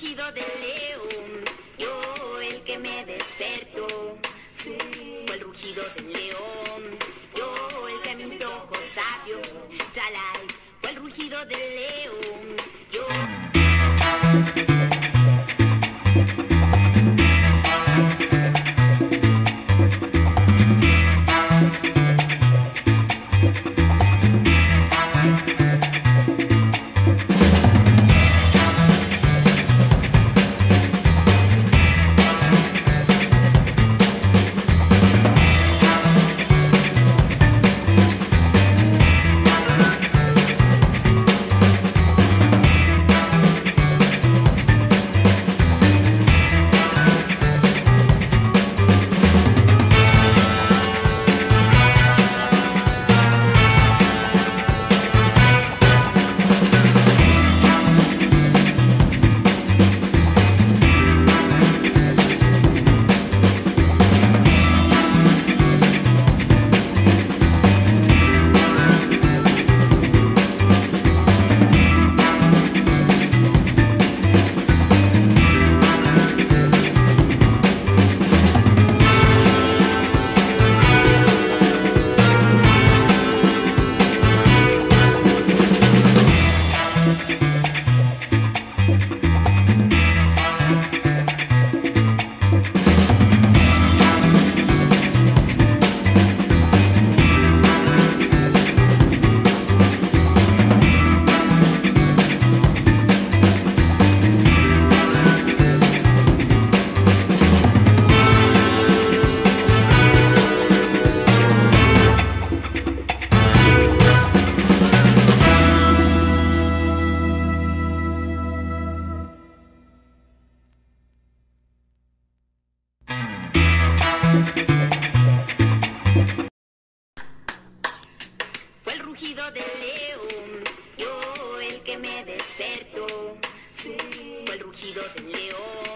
rugido del león, yo el que me despertó. Fue el rugido del león, yo el que mis ojos abrió. Chalai, fue el rugido del león, yo... Fue el rugido del león, yo el que me despertó. Fue el rugido del león.